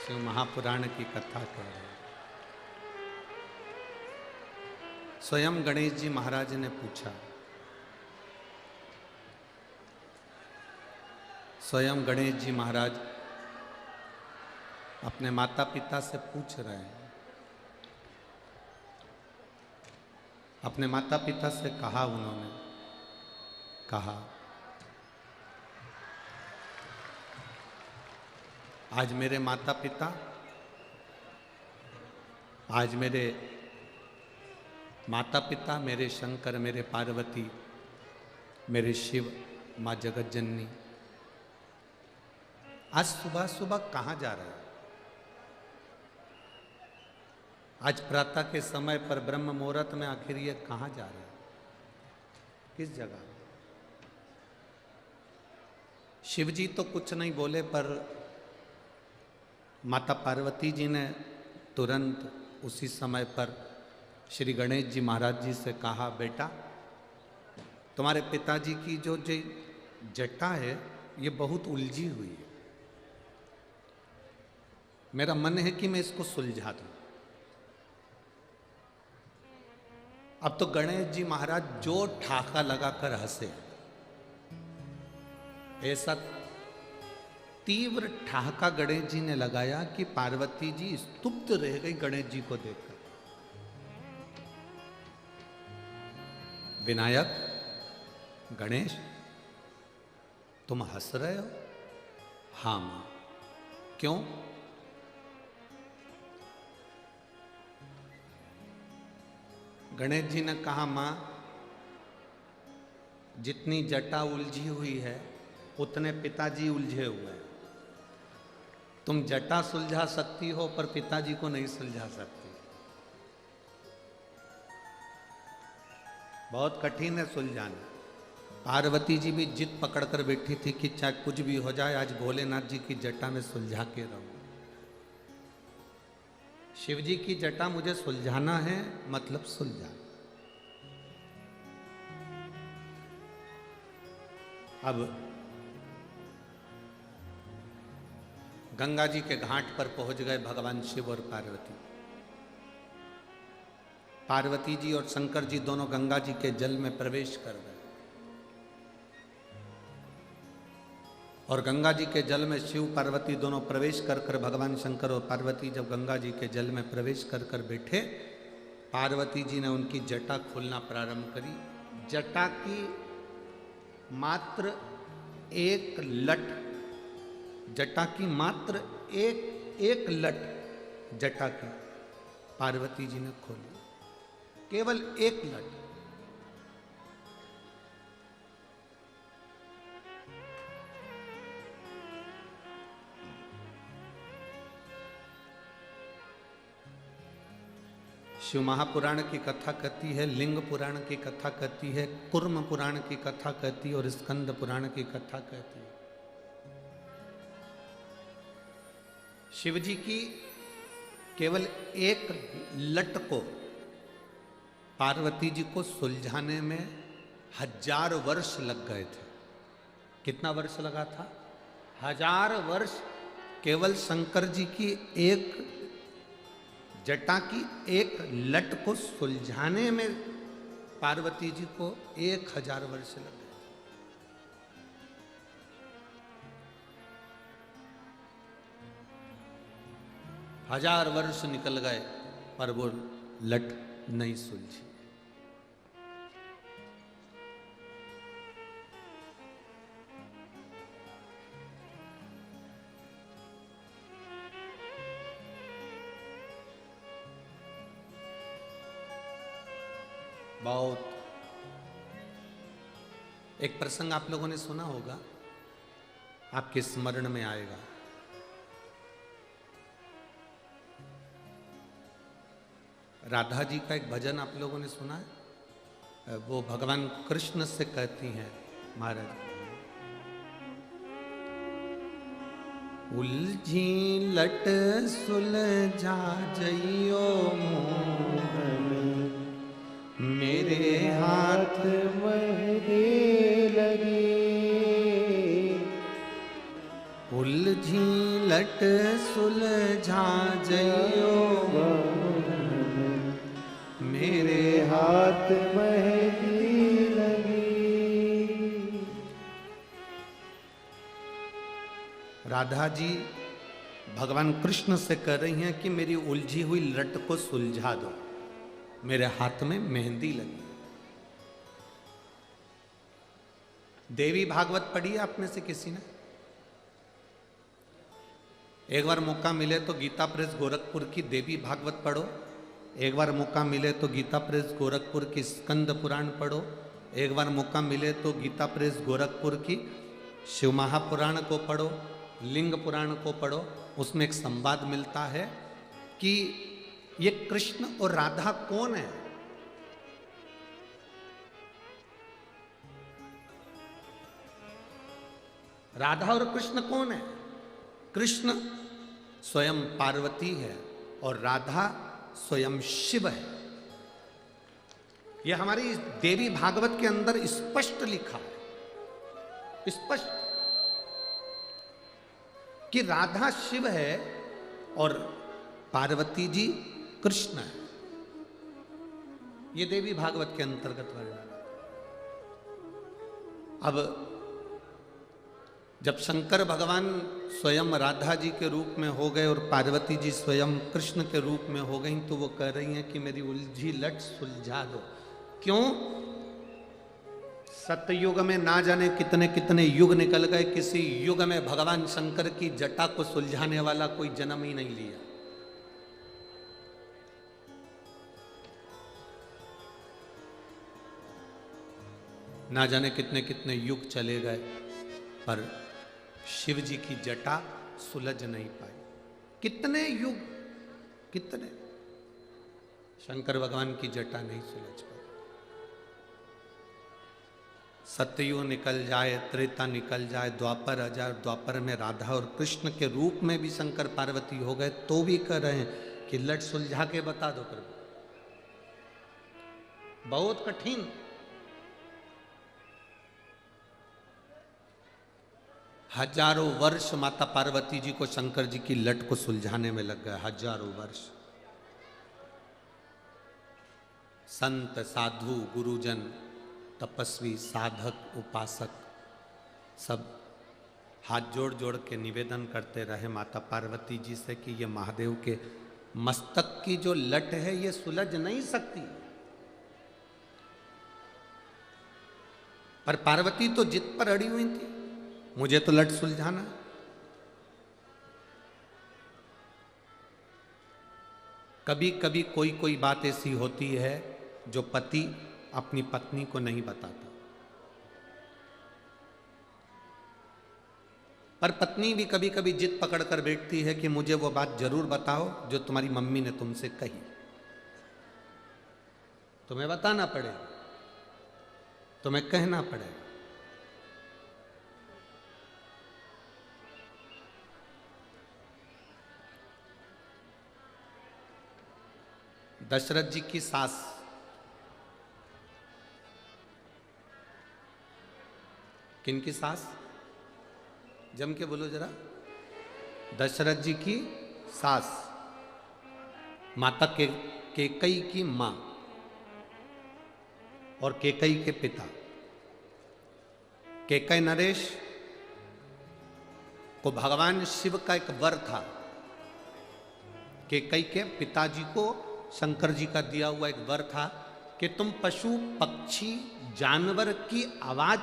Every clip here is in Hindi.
शिव महापुराण की कथा कह रहे हैं। स्वयं गणेश जी महाराज ने पूछा, स्वयं गणेश जी महाराज अपने माता पिता से पूछ रहे हैं। अपने माता पिता से कहा, उन्होंने कहा, आज मेरे माता पिता, आज मेरे माता पिता, मेरे शंकर, मेरे पार्वती, मेरे शिव, माँ जगत जननी आज सुबह सुबह कहाँ जा रहे हैं? आज प्रातः के समय पर ब्रह्म मुहूर्त में आखिर ये कहाँ जा रहे हैं? किस जगह? शिव जी तो कुछ नहीं बोले, पर माता पार्वती जी ने तुरंत उसी समय पर श्री गणेश जी महाराज जी से कहा, बेटा तुम्हारे पिताजी की जो जटा है ये बहुत उलझी हुई है, मेरा मन है कि मैं इसको सुलझा दूं। अब तो गणेश जी महाराज जो ठाका लगाकर हंसे, ऐसा तीव्र ठहाका गणेश जी ने लगाया कि पार्वती जी स्तुप्त रह गई गणेश जी को देखकर। विनायक, गणेश तुम हंस रहे हो? हाँ मां। क्यों? गणेश जी ने कहा, मां जितनी जटा उलझी हुई है उतने पिताजी उलझे हुए हैं। तुम जटा सुलझा सकती हो पर पिताजी को नहीं सुलझा सकती। बहुत कठिन है सुलझाना। पार्वती जी भी जिद पकड़कर बैठी थी कि चाहे कुछ भी हो जाए, आज भोलेनाथ जी की जटा में सुलझा के रहूं। शिव जी की जटा मुझे सुलझाना है, मतलब सुलझा। अब गंगा जी के घाट पर पहुंच गए भगवान शिव और पार्वती। पार्वती जी और शंकर जी दोनों गंगा जी के जल में प्रवेश कर गए और गंगा जी के जल में शिव पार्वती दोनों प्रवेश कर कर, भगवान शंकर और पार्वती जब गंगा जी के जल में प्रवेश कर कर बैठे, पार्वती जी ने उनकी जटा खोलना प्रारंभ करी। जटा की मात्र एक लट, जटा की मात्र एक लट जटा की पार्वती जी ने खोली, केवल एक लट। शिव महापुराण की कथा कहती है, लिंग पुराण की कथा कहती है, कुर्म पुराण की कथा कहती है और स्कंद पुराण की कथा कहती है। शिव जी की केवल एक लट को पार्वती जी को सुलझाने में 1000 वर्ष लग गए थे। कितना वर्ष लगा था? 1000 वर्ष केवल शंकर जी की एक जटा की एक लट को सुलझाने में पार्वती जी को 1000 वर्ष लग गए। 1000 वर्ष निकल गए पर वो लट नहीं सुलझी। बहुत एक प्रसंग आप लोगों ने सुना होगा, आपके स्मरण में आएगा। राधा जी का एक भजन आप लोगों ने सुना है? वो भगवान कृष्ण से कहती हैं, महाराज, उलझी लट सुलझा जइयो मोहन, मेरे हाथ में लगी। उलझी लट सुलझा जइयो, मेरे हाथ मेहंदी लगी। राधा जी भगवान कृष्ण से कह रही हैं कि मेरी उलझी हुई लट को सुलझा दो, मेरे हाथ में मेहंदी लगी। देवी भागवत पढ़ी है आप में से किसी ने? एक बार मौका मिले तो गीता प्रेस गोरखपुर की देवी भागवत पढ़ो, एक बार मौका मिले तो गीता प्रेस गोरखपुर की स्कंद पुराण पढ़ो, एक बार मौका मिले तो गीता प्रेस गोरखपुर की शिव महापुराण को पढ़ो, लिंग पुराण को पढ़ो। उसमें एक संवाद मिलता है कि ये कृष्ण और राधा कौन है। राधा और कृष्ण कौन है? कृष्ण स्वयं पार्वती है और राधा स्वयं शिव है। यह हमारी देवी भागवत के अंदर स्पष्ट लिखा है, स्पष्ट, कि राधा शिव है और पार्वती जी कृष्ण है। यह देवी भागवत के अंतर्गत वर्णन। अब जब शंकर भगवान स्वयं राधा जी के रूप में हो गए और पार्वती जी स्वयं कृष्ण के रूप में हो गई, तो वो कह रही हैं कि मेरी उलझी लट सुलझा दो। क्यों? सतयुग में ना जाने कितने कितने युग निकल गए, किसी युग में भगवान शंकर की जटा को सुलझाने वाला कोई जन्म ही नहीं लिया। ना जाने कितने कितने युग चले गए, पर शिव जी की जटा सुलझ नहीं पाई। कितने युग, कितने, शंकर भगवान की जटा नहीं सुलझ पाई। सतयुग निकल जाए, त्रेता निकल जाए, द्वापर आ जाए, द्वापर में राधा और कृष्ण के रूप में भी शंकर पार्वती हो गए, तो भी कह रहे हैं कि लट सुलझा के बता दो प्रभु। बहुत कठिन। हजारों वर्ष माता पार्वती जी को शंकर जी की लट को सुलझाने में लग गए, हजारों वर्ष। संत, साधु, गुरुजन, तपस्वी, साधक, उपासक सब हाथ जोड़ जोड़ के निवेदन करते रहे माता पार्वती जी से कि ये महादेव के मस्तक की जो लट है ये सुलझ नहीं सकती। पर पार्वती तो जिद पर अड़ी हुई थी, मुझे तो लट सुलझाना। कभी कभी कोई कोई बात ऐसी होती है जो पति अपनी पत्नी को नहीं बताता, पर पत्नी भी कभी कभी जिद पकड़ कर बैठती है कि मुझे वो बात जरूर बताओ जो तुम्हारी मम्मी ने तुमसे कही। तुम्हें बताना पड़ेगा, तुम्हें कहना पड़ेगा। दशरथ जी की सास, किनकी सास? जम के बोलो जरा। दशरथ जी की सास, माता केकई की मां और केकई के पिता। केकई नरेश को भगवान शिव का एक वर था। केकई के पिताजी को शंकर जी का दिया हुआ एक वर था कि तुम पशु, पक्षी, जानवर की आवाज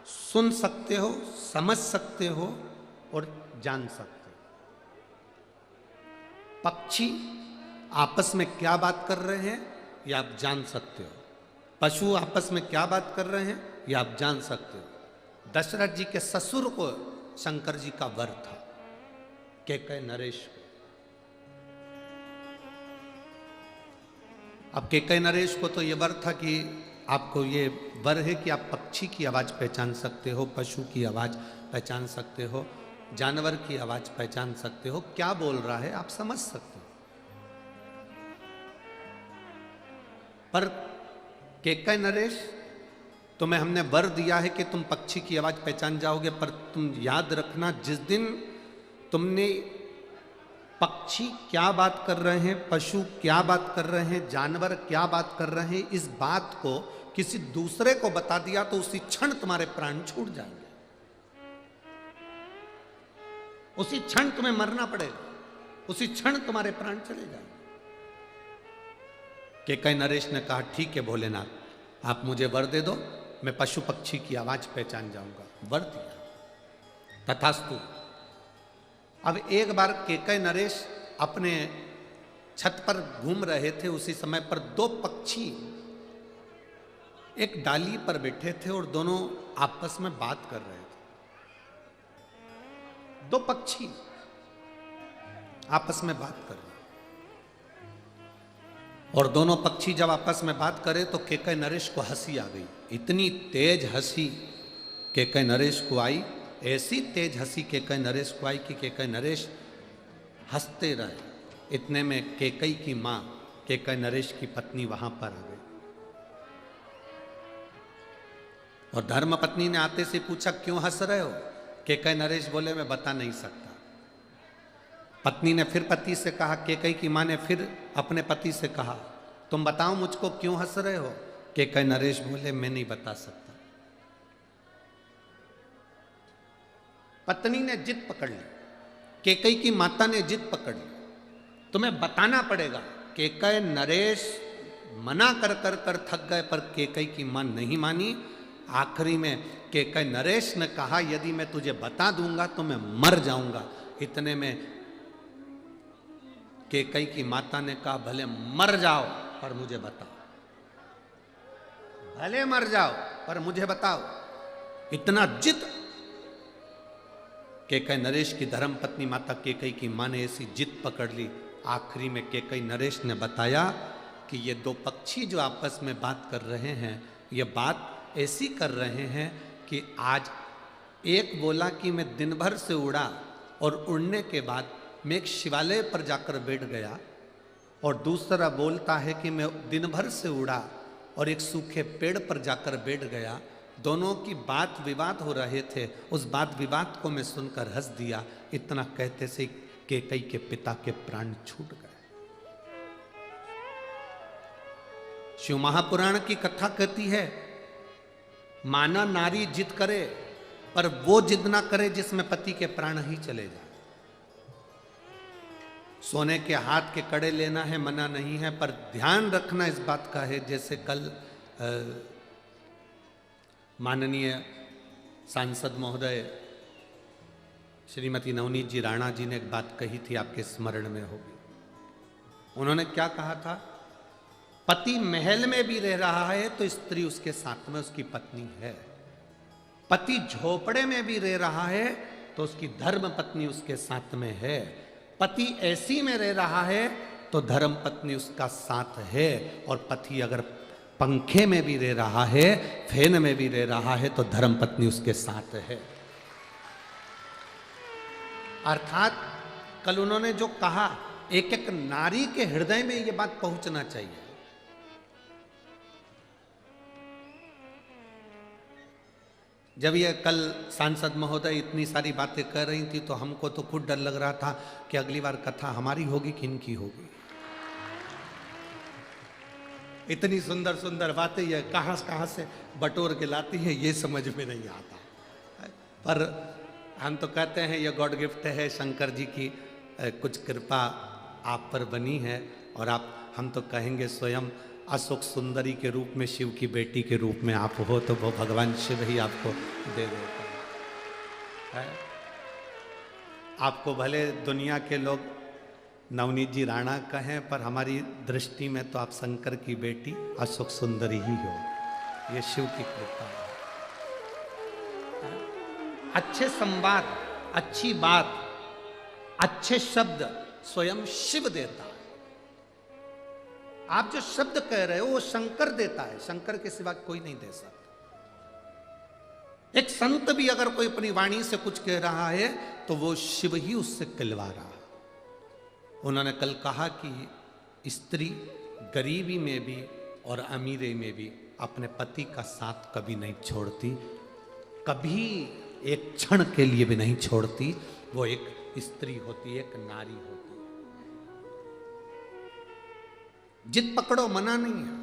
सुन सकते हो, समझ सकते हो और जान सकते हो। पक्षी आपस में क्या बात कर रहे हैं ये आप जान सकते हो, पशु आपस में क्या बात कर रहे हैं ये आप जान सकते हो। दशरथ जी के ससुर को शंकर जी का वर था, केकई नरेश को। अब केकई नरेश को तो ये वर था कि आपको ये वर है कि आप पक्षी की आवाज पहचान सकते हो, पशु की आवाज पहचान सकते हो, जानवर की आवाज पहचान सकते हो, क्या बोल रहा है आप समझ सकते हो। पर केकई नरेश, तुम्हें हमने वर दिया है कि तुम पक्षी की आवाज पहचान जाओगे, पर तुम याद रखना जिस दिन तुमने पक्षी क्या बात कर रहे हैं, पशु क्या बात कर रहे हैं, जानवर क्या बात कर रहे हैं, इस बात को किसी दूसरे को बता दिया तो उसी क्षण तुम्हारे प्राण छूट जाएंगे, उसी क्षण तुम्हें मरना पड़ेगा, उसी क्षण तुम्हारे प्राण चले जाएंगे। केकई नरेश ने कहा ठीक है भोलेनाथ, आप मुझे वर दे दो, मैं पशु पक्षी की आवाज पहचान जाऊंगा। वर दिया, तथास्तु। अब एक बार केकई नरेश अपने छत पर घूम रहे थे, उसी समय पर दो पक्षी एक डाली पर बैठे थे और दोनों आपस में बात कर रहे थे। दो पक्षी आपस में बात कर रहे, और दोनों पक्षी जब आपस में बात करे तो केकई नरेश को हंसी आ गई। इतनी तेज हंसी केकई नरेश को आई, ऐसी तेज हंसी केकई नरेश को आई कि केकई नरेश हंसते रहे। इतने में केकई की मां, केकई नरेश की पत्नी वहां पर आ गई और धर्म पत्नी ने आते से पूछा क्यों हंस रहे हो? केकई नरेश बोले मैं बता नहीं सकता। पत्नी ने फिर पति से कहा, केकई की मां ने फिर अपने पति से कहा तुम बताओ मुझको क्यों हंस रहे हो? केकई नरेश बोले मैं नहीं बता सकता। पत्नी ने जिद पकड़ ली, केकई की माता ने जिद पकड़ ली, तुम्हें बताना पड़ेगा। केकई नरेश मना कर कर कर थक गए, पर केकई की मां नहीं मानी। आखिरी में केकई नरेश ने कहा यदि मैं तुझे बता दूंगा तो मैं मर जाऊंगा। इतने में केकई की माता ने कहा भले मर जाओ पर मुझे बताओ, भले मर जाओ पर मुझे बताओ। इतना जिद केकई नरेश की धर्म पत्नी माता केकई की मां ने ऐसी जिद पकड़ ली। आखिरी में केकई नरेश ने बताया कि ये दो पक्षी जो आपस में बात कर रहे हैं, ये बात ऐसी कर रहे हैं कि आज एक बोला कि मैं दिन भर से उड़ा और उड़ने के बाद मैं एक शिवालय पर जाकर बैठ गया, और दूसरा बोलता है कि मैं दिन भर से उड़ा और एक सूखे पेड़ पर जाकर बैठ गया। दोनों की बात विवाद हो रहे थे, उस बात विवाद को मैं सुनकर हंस दिया। इतना कहते से केकई के पिता के प्राण छूट गए। शिव महापुराण की कथा कहती है माना नारी जिद करे पर वो जिद ना करे जिसमें पति के प्राण ही चले जाए। सोने के हाथ के कड़े लेना है मना नहीं है, पर ध्यान रखना इस बात का है, जैसे कल माननीय सांसद महोदय श्रीमती नवनीत जी राणा जी ने एक बात कही थी, आपके स्मरण में होगी। उन्होंने क्या कहा था? पति महल में भी रह रहा है तो स्त्री उसके साथ में उसकी पत्नी है, पति झोपड़े में भी रह रहा है तो उसकी धर्म पत्नी उसके साथ में है, पति एसी में रह रहा है तो धर्म पत्नी उसका साथ है, और पति अगर पंखे में भी रह रहा है, फैन में भी रह रहा है तो धर्म पत्नी उसके साथ है। अर्थात कल उन्होंने जो कहा, एक एक नारी के हृदय में ये बात पहुंचना चाहिए। जब ये कल सांसद महोदय इतनी सारी बातें कर रही थी तो हमको तो खुद डर लग रहा था कि अगली बार कथा हमारी होगी कि इनकी होगी। इतनी सुंदर सुंदर बातें ये कहां से बटोर के लाती है, ये समझ में नहीं आता। पर हम तो कहते हैं ये गॉड गिफ्ट है, शंकर जी की कुछ कृपा आप पर बनी है, और हम तो कहेंगे स्वयं अशोक सुंदरी के रूप में शिव की बेटी के रूप में आप हो, तो वो भगवान शिव ही आपको दे देता है। आपको भले दुनिया के लोग नवनीत जी राणा कहें, पर हमारी दृष्टि में तो आप शंकर की बेटी अशोक सुंदरी ही हो। ये शिव की कृपा है। अच्छे संवाद, अच्छी बात, अच्छे शब्द स्वयं शिव देता है। आप जो शब्द कह रहे हो वो शंकर देता है, शंकर के सिवा कोई नहीं दे सकता। एक संत भी अगर कोई अपनी वाणी से कुछ कह रहा है तो वो शिव ही उससे कहलवा रहा है। उन्होंने कल कहा कि स्त्री गरीबी में भी और अमीरी में भी अपने पति का साथ कभी नहीं छोड़ती, कभी एक क्षण के लिए भी नहीं छोड़ती। वो एक स्त्री होती है, एक नारी होती है। जिद पकड़ो, मना नहीं है।